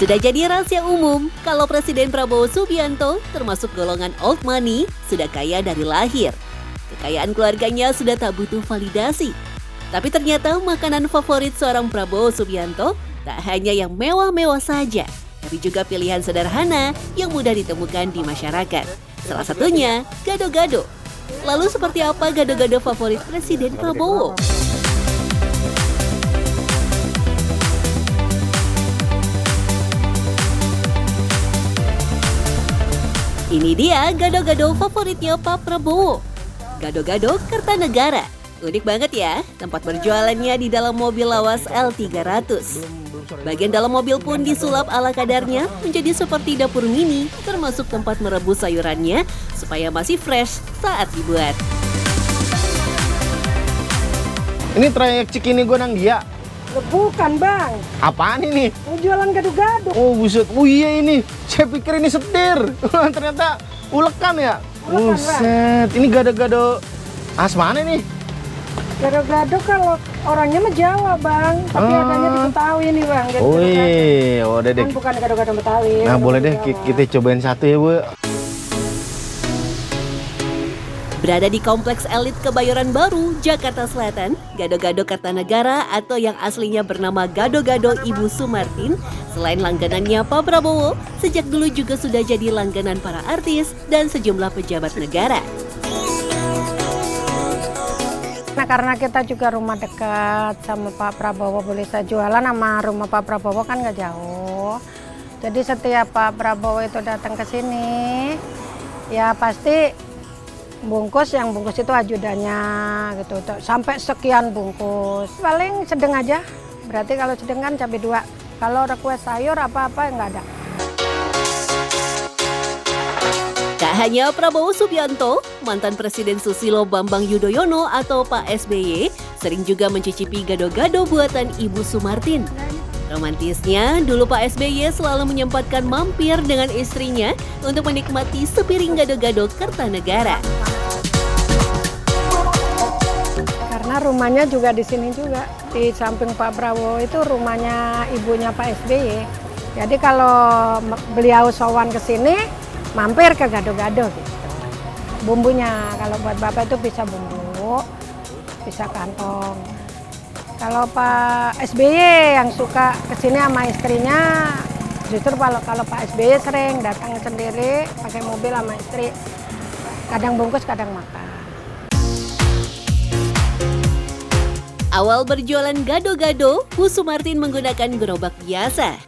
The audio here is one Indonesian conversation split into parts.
Sudah jadi rahasia umum kalau Presiden Prabowo Subianto termasuk golongan old money sudah kaya dari lahir. Kekayaan keluarganya sudah tak butuh validasi. Tapi ternyata makanan favorit seorang Prabowo Subianto tak hanya yang mewah-mewah saja, tapi juga pilihan sederhana yang mudah ditemukan di masyarakat. Salah satunya gado-gado. Lalu seperti apa gado-gado favorit Presiden Prabowo? Ini dia gado-gado favoritnya Pak Prabowo. Gado-gado Kertanegara. Unik banget ya, tempat berjualannya di dalam mobil lawas L300. Bagian dalam mobil pun disulap ala kadarnya menjadi seperti dapur mini, termasuk tempat merebus sayurannya supaya masih fresh saat dibuat. Ini trayek Cikini Gondang dia. Bukan bang. Apaan ini? Mau jualan gado-gado. Oh buset, oh iya ini. Saya pikir ini setir. Ternyata ulekan ya. Ulekan, buset, ini gado-gado khas mana nih? Gado-gado kalau orangnya mah Jawa bang, tapi adanya di Betawi nih bang. Oh iya, udah deh. Kan bukan gado-gado Betawi. Nah boleh deh kita cobain satu ya Bu. Berada di Kompleks Elit Kebayoran Baru, Jakarta Selatan, gado-gado Kertanegara atau yang aslinya bernama gado-gado Ibu Sumartin, selain langganannya Pak Prabowo, sejak dulu juga sudah jadi langganan para artis dan sejumlah pejabat negara. Nah karena kita juga rumah dekat sama Pak Prabowo, boleh saya jualan sama rumah Pak Prabowo kan nggak jauh. Jadi setiap Pak Prabowo itu datang ke sini, ya pasti bungkus itu ajudannya gitu, sampai sekian bungkus. Paling sedang aja, berarti kalau sedang kan cabai 2. Kalau request sayur apa-apa nggak ada. Tak hanya Prabowo Subianto, mantan Presiden Susilo Bambang Yudhoyono atau Pak SBY sering juga mencicipi gado-gado buatan Ibu Sumartin. Romantisnya, dulu Pak SBY selalu menyempatkan mampir dengan istrinya untuk menikmati sepiring gado-gado Kertanegara. Karena rumahnya juga di sini juga, di samping Pak Prabowo itu rumahnya ibunya Pak SBY. Jadi kalau beliau sowan ke sini, mampir ke gado-gado gitu. Bumbunya kalau buat Bapak itu bisa bumbu, bisa kantong. Kalau Pak SBY yang suka kesini sama istrinya, justru kalau Pak SBY sering datang sendiri pakai mobil sama istri, kadang bungkus kadang makan. Awal berjualan gado-gado, Bu Sumartin menggunakan gerobak biasa.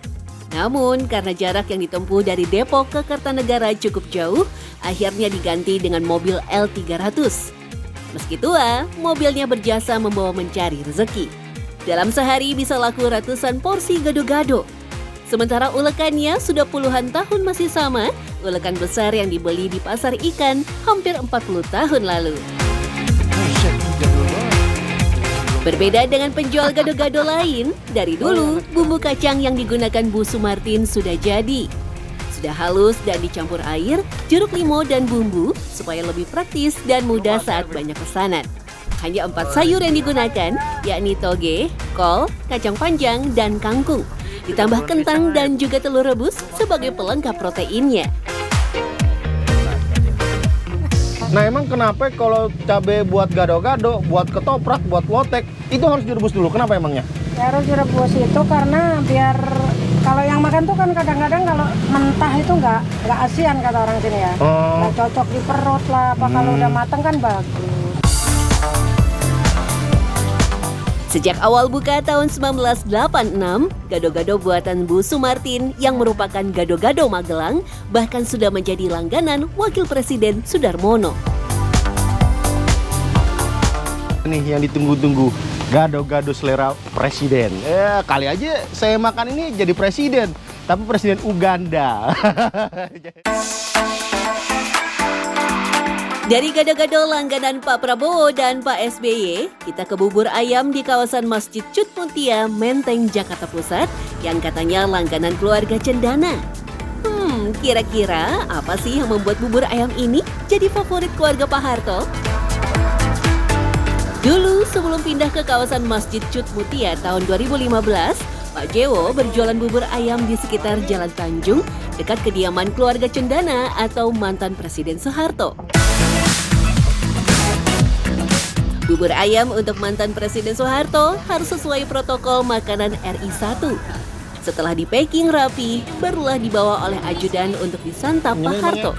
Namun karena jarak yang ditempuh dari Depok ke Kertanegara cukup jauh, akhirnya diganti dengan mobil L300. Meski tua, mobilnya berjasa membawa mencari rezeki. Dalam sehari bisa laku ratusan porsi gado-gado. Sementara ulekannya sudah puluhan tahun masih sama, ulekan besar yang dibeli di pasar ikan hampir 40 tahun lalu. Berbeda dengan penjual gado-gado lain, dari dulu bumbu kacang yang digunakan Bu Sumartin sudah jadi. Sudah halus dan dicampur air, jeruk limau dan bumbu supaya lebih praktis dan mudah saat banyak pesanan. Hanya 4 sayur yang digunakan, yakni toge, kol, kacang panjang, dan kangkung. Ditambah kentang dan juga telur rebus sebagai pelengkap proteinnya. Nah emang kenapa kalau cabai buat gado-gado, buat ketoprak, buat lotek, itu harus direbus dulu? Kenapa emangnya? Ya harus direbus itu karena biar kalau yang makan tuh kan kadang-kadang kalau mentah itu nggak asian kata orang sini ya. Nggak cocok di perut lah, apa kalau udah matang kan bagus. Sejak awal buka tahun 1986, gado-gado buatan Bu Sumartin yang merupakan gado-gado Magelang bahkan sudah menjadi langganan Wakil Presiden Sudarmono. Ini yang ditunggu-tunggu, gado-gado selera presiden. Kali aja saya makan ini jadi presiden, tapi presiden Uganda. Dari gado-gado langganan Pak Prabowo dan Pak SBY, kita ke bubur ayam di kawasan Masjid Cut Mutia, Menteng, Jakarta Pusat, yang katanya langganan keluarga Cendana. Kira-kira apa sih yang membuat bubur ayam ini jadi favorit keluarga Pak Harto? Dulu sebelum pindah ke kawasan Masjid Cut Mutia tahun 2015, Pak Jewo berjualan bubur ayam di sekitar Jalan Tanjung, dekat kediaman keluarga Cendana atau mantan Presiden Soeharto. Bubur ayam untuk mantan Presiden Soeharto harus sesuai protokol makanan RI 1. Setelah di-packing rapi, barulah dibawa oleh ajudan untuk disantap Pak Harto.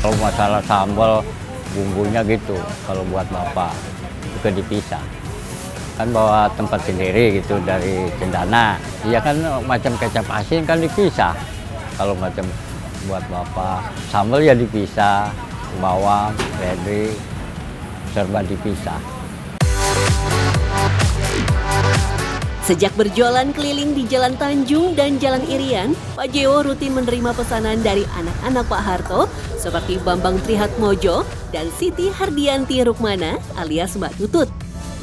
Kalau masalah sambal, bumbunya gitu, kalau buat Bapak juga dipisah. Kan bawa tempat sendiri gitu dari Cendana. Iya kan macam kecap asin kan dipisah. Kalau macam buat Bapak, sambal ya dipisah, bawang, seledri, serba dipisah. Sejak berjualan keliling di Jalan Tanjung dan Jalan Irian, Pak Jewo rutin menerima pesanan dari anak-anak Pak Harto seperti Bambang Trihatmojo dan Siti Hardianti Rukmana alias Mbak Tutut.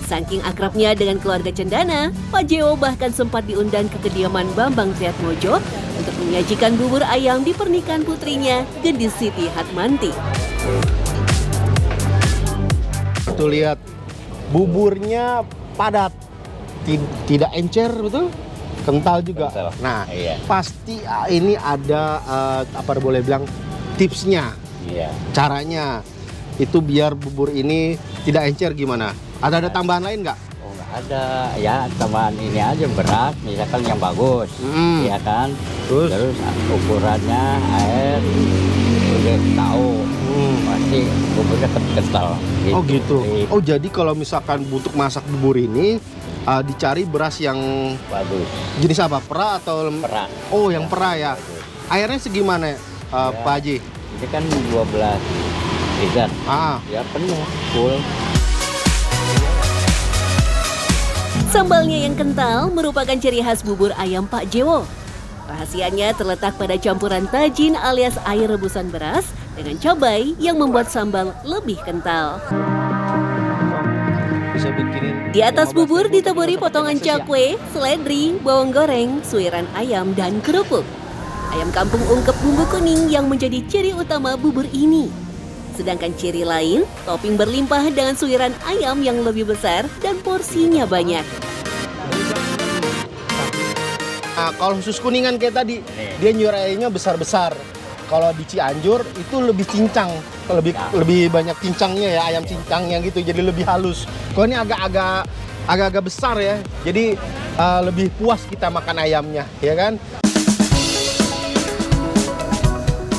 Saking akrabnya dengan keluarga Cendana, Pak Jewo bahkan sempat diundang ke kediaman Bambang Trihatmojo untuk menyajikan bubur ayam di pernikahan putrinya, Gendis Siti Hatmanti. Tuh lihat, buburnya padat, tidak encer, betul? Kental juga. Kental. Nah, Iya. pasti ini ada apa boleh bilang tipsnya, Iya. caranya itu biar bubur ini tidak encer gimana? Ada tambahan lain nggak? Oh nggak ada, ya tambahan ini aja beras, misalkan yang bagus, ya kan. Terus? Ukurannya air, udah tahu, pasti buburnya kental. Gitu. Oh gitu. Oh jadi kalau misalkan untuk masak bubur ini dicari beras yang Bagus, jenis apa? Pera atau perak. Oh yang pera ya. Airnya segimana Pak Haji? Ini kan 12 liter, ya penuh, full. Sambalnya yang kental merupakan ciri khas bubur ayam Pak Jewo. Rahasianya terletak pada campuran tajin alias air rebusan beras dengan cabai yang membuat sambal lebih kental. Bisa bikinin. Di atas bubur ditaburi potongan cakwe, seledri, bawang goreng, suiran ayam, dan kerupuk. Ayam kampung ungkep bumbu kuning yang menjadi ciri utama bubur ini. Sedangkan ciri lain, topping berlimpah dengan suiran ayam yang lebih besar dan porsinya banyak. Nah, kalau khusus kuningan kayak tadi, dia nyurainya besar-besar. Kalau di Cianjur itu lebih cincang, lebih banyak cincangnya ya, ayam cincangnya gitu, jadi lebih halus. Kalau ini agak besar ya, jadi lebih puas kita makan ayamnya, ya kan?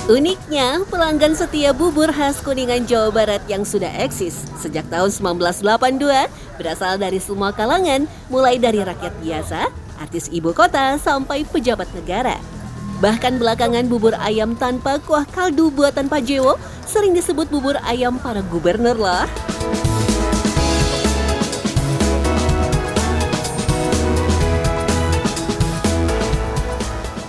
Uniknya, pelanggan setia bubur khas Kuningan Jawa Barat yang sudah eksis sejak tahun 1982 berasal dari semua kalangan, mulai dari rakyat biasa, artis ibu kota, sampai pejabat negara. Bahkan belakangan bubur ayam tanpa kuah kaldu buatan Pak Jewo sering disebut bubur ayam para gubernur loh.